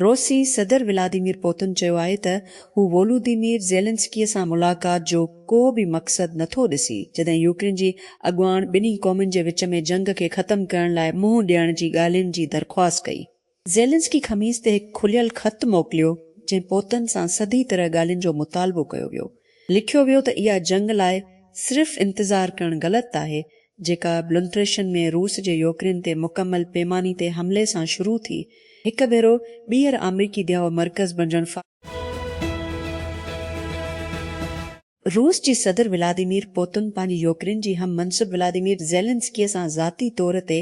रूसी सदर Vladimir Putin चयो आहे त हू वोलोदिमीर ज़ेलेंस्कीअ सां मुलाक़ात जो को बि मक़सदु नथो ॾिसी जॾहिं यूक्रेन जी अॻुवाण ॿिन्ही क़ौमुनि जे विच में जंग खे ख़तमु करण लाइ मुंहुं ॾियण जी ॻाल्हियुनि जी दरख़्वास्त कई। ज़ेलेंस्की ख़मीस ते हिकु खुलियल ख़त मोकिलियो जंहिं पुतिन सां सधी तरह ॻाल्हियुनि जो मुतालबो कयो वियो। लिखियो वियो त इहा जंग लाइ सिर्फ़ इंतज़ारु करणु ग़लति आहे जेका ब्लुंट्रेशन में रूस जे यूक्रेन ते मुकमल पैमानी ते हमले सां शुरू थी हिक भेरो ॿीहर अमरीकी ध्याउ मर्कज़ बणजण रूस जी सदर व्लादिमीर पुतिन पंहिंजी यूक्रेन जी हम मनसब व्लादिमीर ज़ेलेंस्कीअ सां ज़ाती तौर ते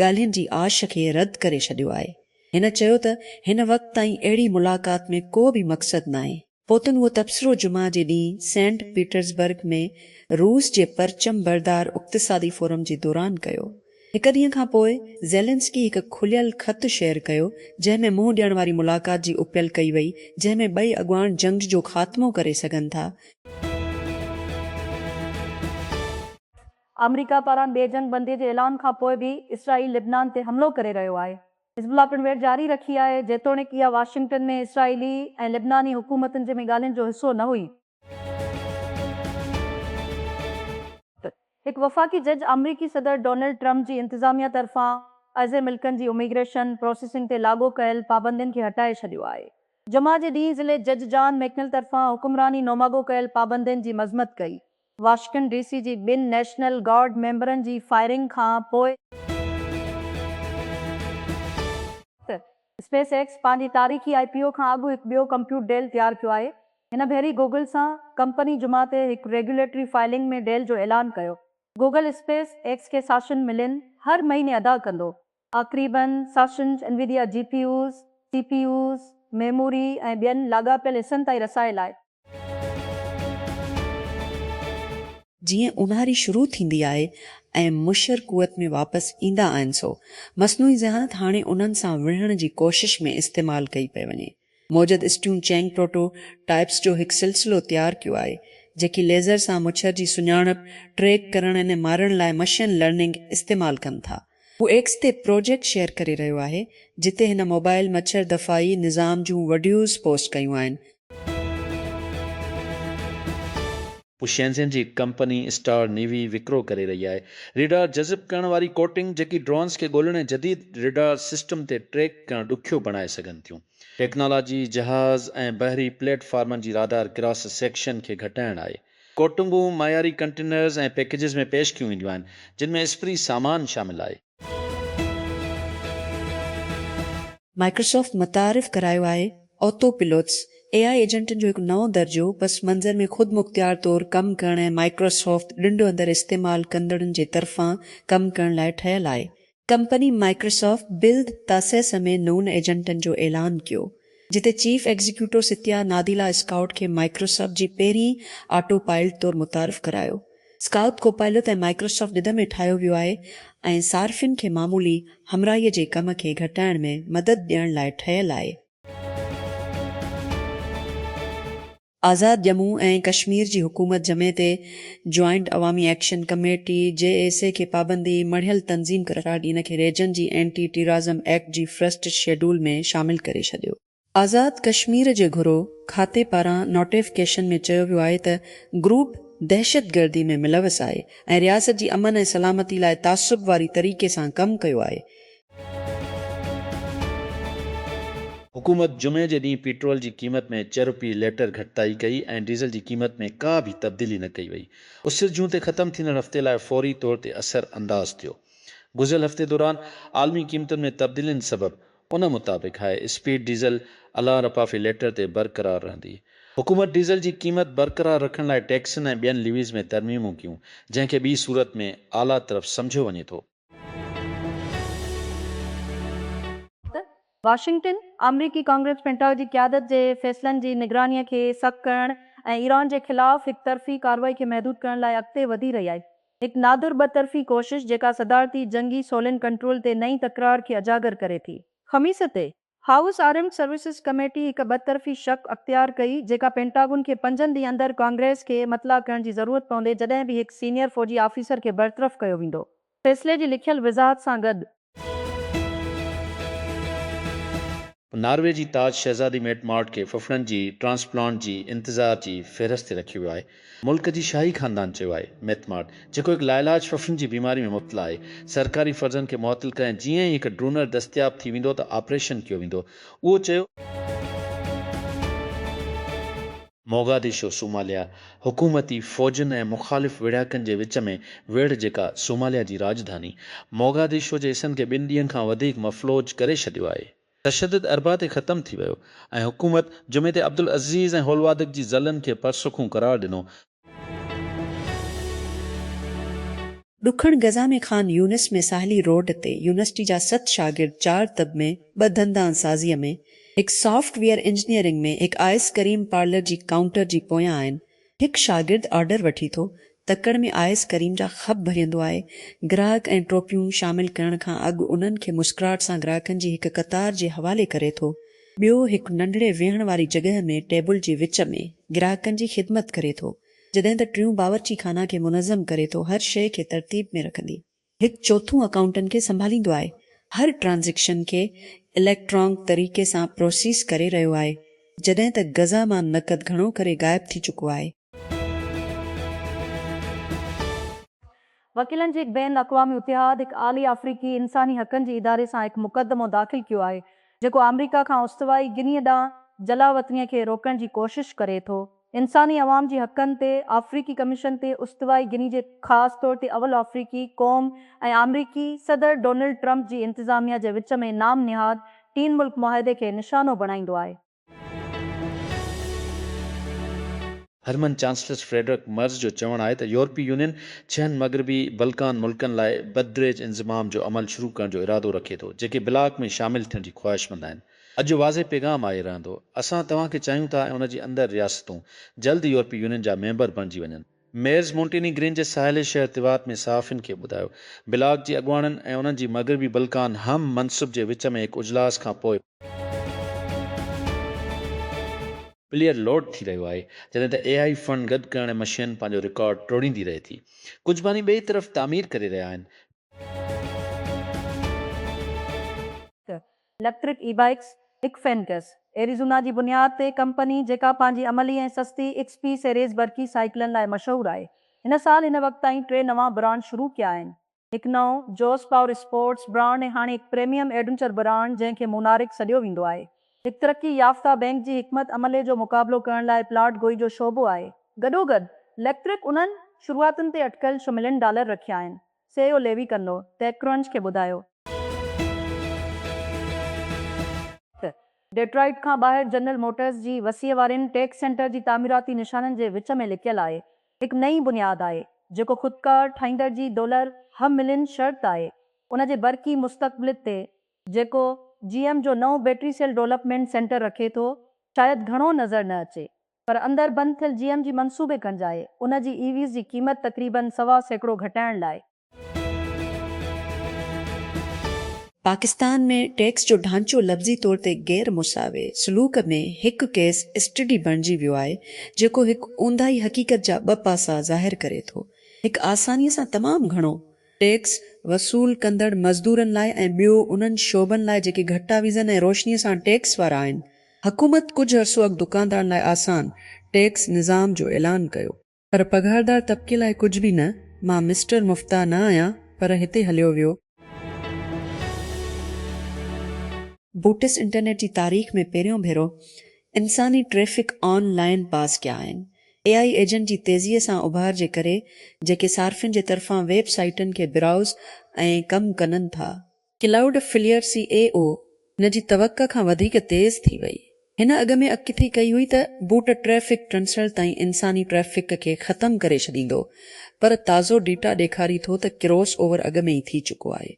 ॻाल्हियुनि जी आश खे रद्द करे छॾियो आहे। हिन चयो त हिन वक़्त ताईं अहिड़ी मुलाक़ात में को बि मक़सदु नाहे। पुतिन उहो तबसरो जुमा जे ॾींहुं सेंट पीटर्सबर्ग में रूस जे परचम बरदार इक़्तिसादी फोरम जे दौरान कयो। हिक ॾींहं खां पोइ ज़ेलेंस्की हिकु खुलियल ख़त शेयर कयो जंहिंमें मुंहुं ॾियण वारी मुलाक़ात जी अपील कई वई जंहिंमें ॿई अॻुवाण जंग जो ख़ात्मो करे सघनि था। अमेरिका पारां बेजंग बंदी जे ऐलान खां पोइ बि इसराइल लिबनान ते हमलो करे रहियो आहे। हिज़बुल्लाह पिणवेट जारी रखी आहे जेतोणीकि इहा वाशिंगटन में इसराइली ऐं लिबनानी हुकूमतुनि जे में ॻाल्हियुनि जो हिसो न हुई। हिकु वफ़ाक़ी जज अमरीकी सदर डोनाल्ड ट्रंप जी इंतिज़ामिया तरफ़ां अज़े मुल्कनि जी इमिग्रेशन प्रोसेसिंग ते लागू कयल पाबंदियुनि खे हटाए छॾियो आहे। जुमा जे ॾींहुं ज़िले जज जॉन मैकनेल तरफ़ां हुकुमरानी नोमागो कयल पाबंदियुनि जी मज़म्मत कई। वाशिंगटन डीसी जी ॿिनि नेशनल गार्ड मेंबरनि जी फायरिंग खां पोइ स्पेस एक्स पंहिंजी तारीख़ी IPO खां अॻु हिकु ॿियो कंप्यूट डेल तयारु कयो आहे। हिन भेरी गूगल सां कंपनी जुमा ते हिकु रेगुलेटरी फाइलिंग में डेल जो ऐलान कयो। गूगल स्पेस एक्स खे साशन मिलियन हर महीने अदा कंदो। तक़रीबन साशन्स एनवीडिया GPUs, CPUs, मेमोरी ऐं ॿियनि लाॻापियल हिसनि ताईं रसायल आहे। जीअं ऊन्हारी शुरू थींदी आहे ऐं मुशर कुवत में वापसि ईंदा आहिनि सो मस्नूई ज़हानत हाणे उन्हनि सां विढ़ण जी कोशिश में इस्तेमालु कई पई वञे। मौजूदु स्ट्यून चैंग प्रोटोटाइप्स जो हिकु सिलसिलो तयारु कयो आहे जेकी लेज़र सां मुछर जी सुञाणप ट्रैक करण ऐं मारण लाइ मशीन लर्निंग इस्तेमालु कनि था। हू एक्स ते प्रोजेक्ट शेयर करे रहियो आहे जिते हिन मोबाइल मच्छर दफ़ाई निज़ाम जूं वीडियोज़ पोस्ट कयूं आहिनि। शेंज़ेन जी कंपनी स्टार नेवी विकिरो करे रही आहे रेडार जज़ब करण वारी कोटिंग जेकी ड्रोन्स खे ॻोल्हण ऐं जदीद रेडार सिस्टम ते ट्रैक करणु ॾुखियो बणाए सघनि थियूं। टेक्नोलॉजी जहाज़ ऐं बहरी प्लेटफॉर्मनि जी राडार क्रॉस सेक्शन खे घटाइण आहे। कोटिंगूं मयारी कंटेनर्स ऐं पैकेजिस में पेश कयूं वेंदियूं आहिनि जिन में स्प्री सामान शामिल आहे। माइक्रोसॉफ्ट मुतारिफ़ करायो आहे ऑटो पिलोट्स AI एजेंटनि जो हिकु नओं दर्जो पस मंज़र में ख़ुदि मुख़्तियार तौरु कमु करण ऐं माइक्रोसॉफ्ट ॾिंडो अंदरि इस्तेमालु कंदड़नि जे तरफ़ां कमु करण लाइ ठहियलु आहे। कंपनी माइक्रोसॉफ्ट बिल्ड तासेस में नून एजेंटनि जो ऐलान कयो जिते चीफ एग्ज़ीक्यूटिव सितिया नादिला स्काउट खे माइक्रोसॉफ्ट जी पहिरीं ऑटो पायलट तौरु मुतारिफ़ करायो। स्काउट कोपायलट ऐं माइक्रोसॉफ्ट ॾिद में ठाहियो वियो आहे ऐं सार्फ़िन खे मामूली हमराहीअ जे कम खे घटाइण में मदद ॾियण लाइ ठहियलु आहे। आज़ाद जम्मू ऐं कश्मीर जी हुकूमत जमे ते जॉइंट अवामी एक्शन कमेटी JSA खे पाबंदी मढ़ियल तंज़ीम करार ॾी खे रेजन जी एंटी टेररिज़म एक्ट जी फर्स्ट शेड्यूल में शामिल करे छॾियो। आज़ाद कश्मीर जे घुरो खाते पारां नोटिफिकेशन में चयो वियो आहे त ग्रुप दहशतगर्दी में मुलविस आहे ऐं रियासत जी अमन ऐं सलामती लाइ तासुब वारी तरीक़े सां कमु कयो आहे। हुकूमत जुमे जे ॾींहुं पेट्रोल जी क़ीमत में 4 रुपए लीटर घटिताई कई ऐं डीज़ल जी क़ीमत में का बि तब्दीली न कई वई। उसिरि जूं ते ख़त्म थींदड़ हफ़्ते लाइ फौरी तौर ते असर अंदाज़ थियो। गुज़िरियल हफ़्ते दौरान आलमी क़ीमतुनि में तब्दीलियुनि सबबि उन मुताबिक़ हाई स्पीड डीज़ल अला रुपया फी लीटर ते बरक़रार रहंदी। हुकूमत डीज़ल जी क़ीमत बरक़रार रखण लाइ टैक्सनि ऐं ॿियनि लीवीज़ में तरमीमूं कयूं जंहिंखे ॿी सूरत में आला तरफ़ सम्झियो वञे थो। वाशिंगटन अमरीकी कांग्रेस पेंटाग जी क़यादत जे फ़ैसिलनि जी निगरानीअ खे सख़्तु करण ऐं ईरान जे ख़िलाफ़ हिकु तरफ़ी कार्रवाई खे महदूद करण लाइ अॻिते वधी रही आहे। हिकु नादुर ॿतरफ़ी कोशिश जेका सदारती जंगी सोलन कंट्रोल ते नई तकरार खे उजागर करे थी। ख़मीस ते हाउस आर्म्ड सर्विसिज कमेटी हिकु ॿतरफ़ी शक अख़्तियार कई जेका पेंटागन खे 5 ॾींहं अंदरि कांग्रेस खे मतला करण जी ज़रूरत पवंदे जॾहिं बि हिकु सीनियर फ़ौजी ऑफिसर खे बरतरफ़ कयो वेंदो। फ़ैसिले जी लिखियल वज़ाहत सां गॾु नॉर्वे जी ताज शहज़ादी मेट मार्ट खे फफड़नि जी ट्रांसप्लांट जी इंतज़ार जी फ़हिरिस्त ते रखियो वियो आहे। मुल्क जी शाही ख़ानदान चयो आहे मेट मार्ट, जेको हिकु लाइलाज फफड़नि जी बीमारी में मुब्तला आहे, सरकारी फ़र्ज़नि खे मुअतल करें जीअं ई हिकु ड्रोनर दस्तियाब थी वेंदो त ऑपरेशन कयो वेंदो। उहो चयो मोगादिशो सोमालिया हुकूमती फ़ौजनि ऐं मुख़ालिफ़ विड़हाकनि जे विच में वेढ़ जेका सोमालिया जी राजधानी मोगादिशो जे हिसनि खे 2 ॾींहंनि खां वधीक मफ़लूज करे छॾियो आहे। तशदद अरबा ते ख़तमु थी वियो ऐं हुकूमत जुमे ते अब्दुल अज़ीज़ ऐं होलवादिक जी ज़लनि खे परसुखूं करार ॾिनो। ॾुखण गज़ा में ख़ान यूनिस में साहिली रोड ते यूनिवर्सिटी जा 7 शागिर्द 4 तब में 2 धंधा साज़ीअ में हिकु सॉफ्टवेयर इंजीनियरिंग में हिकु आइस करीम पार्लर जी काउंटर जी पोयां आहिनि। हिकु शागिर्द ऑर्डर वठी थो, तकड़ में आइस करीम जा खप भरींदो आहे। ग्राहक ऐं टोपियूं शामिल करण खां अॻु उन्हनि खे मुस्कुराहट सां ग्राहकनि जी हिकु कतार जे हवाले करे थो। ॿियो हिकु नंढड़े वेहण वारी जॻह में टेबल जे विच में ग्राहकनि जी ख़िदमत करे थो, जॾहिं त टियों बावर्ची खाना खे मुनज़म करे थो, हर शइ खे तरतीब में रखंदी। हिकु चोथों अकाउंटेंट खे संभालींदो आहे, हर ट्रांज़ेक्शन खे इलेक्ट्रॉनिक तरीक़े सां प्रोसेस करे रहियो आहे, जॾहिं त गज़ा मां नक़द घणो करे ग़ाइब थी चुको आहे। वकीलनि जे हिकु बैन अक़वामी इतिहाद हिकु आली अफ्रीकी इंसानी हक़नि जे इदारे सां हिकु मुक़दमो दाख़िल कयो आहे, जेको अमरीका खां उस्तवाई गिनीअ ॾांहुं जलावतनीअ खे रोकण जी कोशिश करे थो। इंसानी अवाम जी हक़नि ते अफ्रीकी कमीशन ते उस्तवाई गिनी जे ख़ासि तौर ते अवल अफ्रीकी क़ौम ऐं अमरीकी सदर डोनाल्ड ट्रंप जी इंतिज़ामिया जे विच में नाम निहाद 3 मुल्क मुआहिदे खे निशानो बणाईंदो आहे। हरमन चांसलर फ्रेडरिक मर्ज जो चवणु आहे त यूरोपीय यूनियन 6 मग़रबी बल्कान मुल्कनि लाइ बदरेज इंज़माम जो अमल शुरू करण जो इरादो रखे थो, जेके ब्लाक में शामिल थियण जी ख़्वाहिशमंद आहिनि। अॼु वाज़े पैगाम आहे रहंदो, असां तव्हांखे चाहियूं था ऐं उन जे अंदरि रियासतूं जल्द यूरोपीय यूनियन जा मेंबर बणिजी वञनि। मेयर्स मोंटेनीग्रीन जे साहिल शहर तिवात में सहाफ़ियुनि खे ॿुधायो ब्लाक जी अॻुवाणनि ऐं उन्हनि जी मग़रबी बल्कान हम मनसूब जे विच में हिकु इजलास खां पोइ प्लेयर लोड थी रहियो आहे, जॾहिं त AI फंड गॾु करण मशीन पंहिंजो रिकॉर्ड टोड़ींदी रहे थी। कुझु बानी ॿिए तरफ़ तामीर करे रहिया आहिनि। इलेक्ट्रिक ई-बाइक्स हिकु फेनकस एरिज़ोना जी बुनियाद ते कंपनी जेका पंहिंजी अमली ऐं सस्ती XP सीरीज़ बरक़ी साइकिलनि लाइ मशहूरु आहे, हिन साल हिन वक़्त ताईं 3 नवां ब्रांड शुरू कया आहिनि। हिकु नओं जोस पावर स्पोर्ट्स ब्रांड ऐं हाणे हिकु प्रीमियम एडवेंचर ब्रांड जंहिंखे मोनारिक सॾियो वेंदो आहे। हिकु तरक़ी याफ़्ता बैंक जी हिकमत अमले जो मुक़ाबिलो करण लाइ प्लाट गोई जो शोबो आहे। गॾोगॾु इलेक्ट्रिक उन्हनि शुरूआतुनि ते अटकल $1 मिलियन रखिया आहिनि, CEO लेवी कन्नो टेकक्रंच खे ॿुधायो। डेट्रॉइट खां ॿाहिरि जनरल मोटर्स जी वसीअ वारनि टेक सेंटर जी तामीराती निशाननि जे विच में लिकियल आहे। हिकु नई बुनियाद आहे जेको ख़ुदकार ठाहींदड़ जी $1 मिलियन शर्त आहे उन जे बरक़ी मुस्तक़बिल ते, जेको GM जो नओं बैटरी सेल डेवलपमेंट सेंटर रखे थो। शायदि घणो नज़र न अचे, पर अंदरि बंदि थियल GM जी मंसूबे कंज आहे उन जी EVs जी क़ीमत तक़रीबन 125% घटाइण लाइ। पाकिस्तान में टैक्स जो ढांचो लफ़्ज़ी तौर ते गैर मुसावे सलूक में हिकु केस स्टडी बणिजी वियो आहे, जेको हिकु ऊंदाही हक़ीक़त जा 2 पासा ज़ाहिर करे थो। हिकु आसानीअ सां तमामु घणो टैक्स वसूल कंदड़ मज़दूरनि लाइ ऐं ॿियो उन्हनि शोबनि लाइ जेके घटि वीज़न ऐं रोशनीअ सां टैक्स वारा आहिनि। हुकूमत कुझु अरसो अॻु दुकानदारनि लाइ आसान टैक्स निज़ाम जो ऐलान कयो, पर पघारदार तबिके लाइ कुझु बि न। मां मिस्टर मुफ्ता न आहियां, पर हिते हलियो वियो। बूटिस इंटरनेट जी तारीख़ में पहिरियों भेरो इंसानी ट्रैफ़िक ऑनलाइन पास कया आहिनि। AI एजेंट जी तेज़ीअ सां उभार जे करे जेके सार्फ़िन जे तरफ़ां वेबसाइटनि खे ब्राउज़ ऐं कमु कनि था। क्लाउड फिलियर CAO हिन जी तवक़ा खां वधीक तेज़ थी वई। हिन अॻ में अकिथी कई हुई त बूट ट्रैफ़िक ट्रांसफर ताईं इंसानी ट्रैफ़िक खे ख़तमु करे छॾींदो, पर ताज़ो डेटा ॾेखारी थो त क्रॉस ओवर अॻ में ई थी चुको आहे।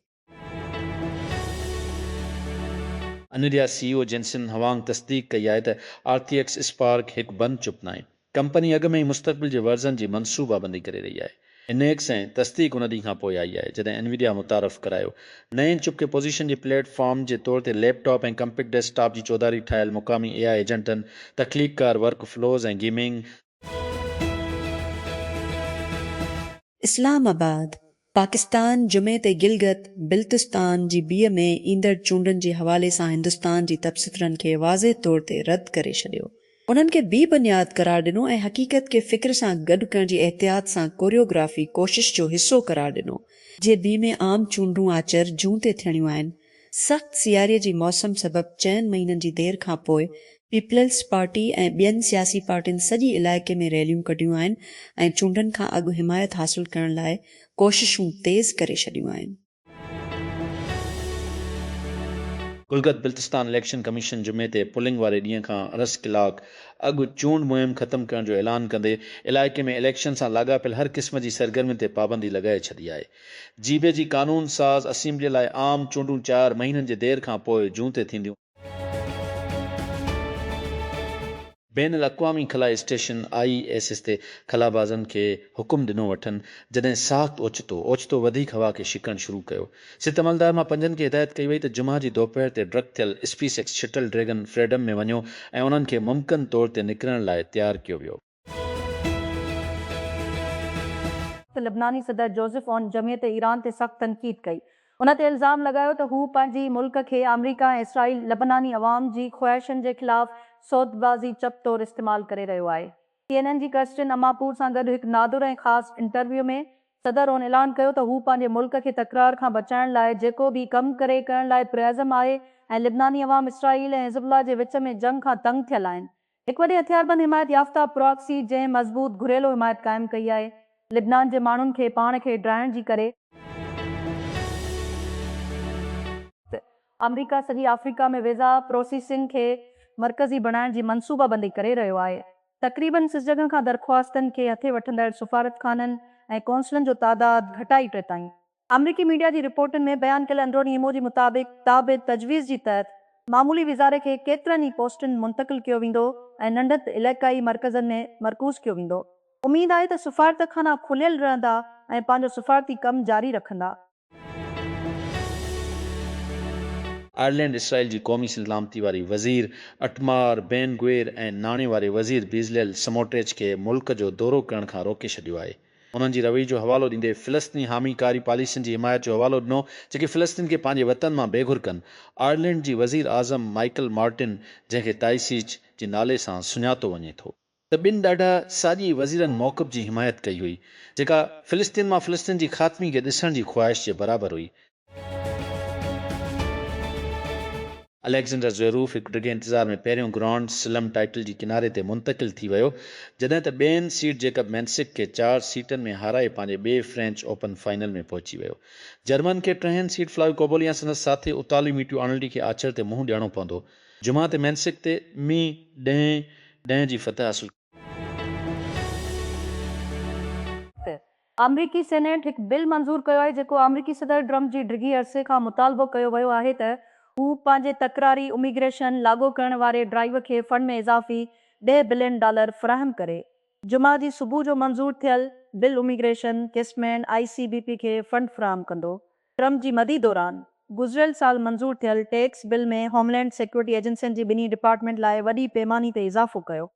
अनिडिया CEO जेनसन हवांग तस्दीक कई आहे त RTX स्पार्क हिकु बंदि चुप न आहे। कंपनी अॻ में ई मुस्तक़बिल जे वर्ज़न जी मनसूबाबंदी करे रही आहे। इनेक्स ऐं तस्दीक उन ॾींहुं खां पोइ आई आहे जॾहिं एनविडिया मुतारफ़ करायो नए चुप खे पोज़ीशन जी प्लेटफॉर्म जे तौर ते लैपटॉप ऐं कंप्यूटर डेस्कटॉप जी चौधारी ठाहियल मुक़ामी AI एजेंटनि, तख़लीक़कार वर्क फ्लोज़ ऐं गेमिंग। इस्लामाबाद पाकिस्तान जुमे ते गिलगित बिल्तिस्तान जी बीअ में ईंदड़ चूंडनि जे हवाले सां हिंदुस्तान जी तबसरनि खे वाज़े तौर ते रद्द करे छॾियो। उन्हनि खे बी बुनियाद करार ॾिनो ऐं हक़ीक़त खे फ़िक्र सां गॾु करण जी एहतियात सां कोरियोग्राफी कोशिश जो हिसो करार ॾिनो। जे बी में आम चूंडूं आचर जून ते थियणियूं आहिनि। सख़्त सियारे जी मौसम सबबि 4 महीननि जी देर खां पोइ पीपल्स पार्टी ऐं ॿियनि सियासी पार्टियुनि सॼी इलाइक़े में रैलियूं कढियूं आहिनि ऐं चूंडनि खां अॻु हिमायत हासिल करण लाइ कोशिशूं तेज़ करे छॾियूं आहिनि। गुलगत बिल्तिस्तान इलेक्शन कमीशन जुमे ते पुलिंग वारे ॾींहं खां 10 कलाक अॻु चूंड मुहिम ख़तमु करण जो ऐलान कंदे इलाइक़े में इलेक्शन सां लाॻापियल हर क़िस्म जी सरगर्मी ते पाबंदी लॻाए छॾी आहे। जीबे जी कानून साज़ असेंबलीअ लाइ आम चूंडूं 4 महीननि जे देर खां पोइ जून ते थींदियूं। बैन अल-अक़वामी खलाई स्टेशन ISS ते खलाबाज़नि खे हुकुम ॾिनो वठनि जॾहिं साख़्त ओचितो वधीक हवा खे छिकणु शुरू कयो। सित अमलदार मां 5 खे हिदायत कई वई त जुमा जी दोपहर ते ड्रग थियल SpaceX शटल ड्रैगन फ्रीडम में वञो ऐं उन्हनि खे मुमकिन तौर ते निकिरण लाइ तयारु कयो वियो। लबनानी सदर जोसेफ ऑन जमीयत ईरान ते सख़्त तनक़ीद कई। उन ते इल्ज़ाम लॻायो त हू पंहिंजी मुल्क खे अमरीका ऐं इसराइल लबनानी अवाम जी ख़्वाहिशनि जे ख़िलाफ़ सौदबाज़ी चप तौरु इस्तेमालु करे रहियो आहे। CNN जी कर्स्टिन अमापूर सां गॾु हिकु नादुर ऐं ख़ासि इंटरव्यू में सदर ऑन ऐलान कयो त हू पंहिंजे मुल्क खे तकरार खां बचाइण लाइ जेको बि कमु करण लाइ पुरअज़म आहे ऐं लिबनानी अवाम इसराइल ऐं हिज़बुल्लाह जे विच में जंग खां तंग थियल आहिनि। हिकु वॾे हथियारबंद हिमायत याफ़्ता प्रॉक्सी जंहिं मज़बूत घुरियलु हिमायत क़ाइमु कई आहे लिबनान जे माण्हुनि खे पाण खे ड्राइण जी करे अमरीका सॼी अफ्रीका में वीज़ा प्रोसेसिंग खे मरकज़ी बणाइण जी मनसूबाबंदी करे रहियो आहे। तक़रीबन 6 जॻह खां दरख़्वास्तनि खे हथे वठंदड़ सफ़ारतखाननि ऐं कौंसलनि जो तादादु घटाई टे ताईं। अमरीकी मीडिया जी रिपोर्टुनि में बयानु कयल अंदरूनी इमो जे मुताबिक़ ताबिद तजवीज़ जी तहत मामूली विज़ारे खे केतिरनि ई पोस्टनि मुंतक़िल कयो वेंदो ऐं नंढनि इलाइक़ाई मरकज़नि में मरकूज़ कयो वेंदो। उमीद आहे त सफ़ारतखाना खुलियल रहंदा ऐं पंहिंजो सफ़ारती कमु जारी रखंदा। आयरलैंड इसराइल जी क़ौमी सलामती वारी वज़ीर अटमार बेन गुएर ऐं नाणे वारे वज़ीर बीज़लेल समोट्रिच खे मुल्क जो दौरो करण खां रोके छॾियो आहे। उन्हनि जी रवई जो हवालो ॾींदे फ़िलिस्तीनी हामीकारी पॉलिसियुनि जी हिमायत जो हवालो ॾिनो जेके फ़िलिस्तीन खे पंहिंजे वतन मां बेघुर कनि। आयरलैंड जी वज़ीर आज़म माइकल मार्टिन जंहिंखे ताइसीज जे नाले सां सुञातो वञे थो त ॿिनि ॾाढा साॼी वज़ीरनि मौक़िफ़ जी हिमायत कई हुई जेका फ़िलिस्तीन मां फ़िलिस्तीन जी ख़ात्मी खे ॾिसण जी ख़्वाहिश जे बराबरि हुई। अलेक्जेंडर ज़वेरेव हिकु ॾिघे इंतज़ार में पहिरियों ग्रांड स्लैम टाइटल जी किनारे ते मुंतक़िल थी वियो जॾहिं त ॿियनि सीट जेकब मैंसिक खे 4 सीटनि में हाराए पंहिंजे ॿिए फ्रेंच ओपन फाइनल में पहुची वियो। जर्मन खे 3 सीट फ्लावियो कोबोलिया संदसि साथी उताली मीटियो आर्नल्डी खे आचर ते मुंहुं ॾियणो पवंदो। जुमा ते मैंसिक ते मी 10 जी फतह हासिल। अमरीकी सेनेट हिकु बिल मंज़ूर कयो आहे जेको अमरीकी सदर ट्रम्प जी डिघी अरसे खां मुतालबो कयो वियो आहे त हू पंहिंजे तकरारी इमिग्रेशन लागू करण वारे ड्राइव खे फंड में इज़ाफ़ी $10 बिलियन फ़राहम करे। जुमा जी सुबुह जो मंज़ूर थियल बिल इमिग्रेशन किस्मैन ICBP खे फंड फ़राहम कंदो। ट्रम्प जी मदी दौरान गुज़िरियल साल मंज़ूर थियल टैक्स बिल में होमलैंड सिक्योरिटी एजेंसियुनि जी ॿिन्ही डिपार्टमेंट लाइ वॾी पैमाने ते इज़ाफ़ो कयो।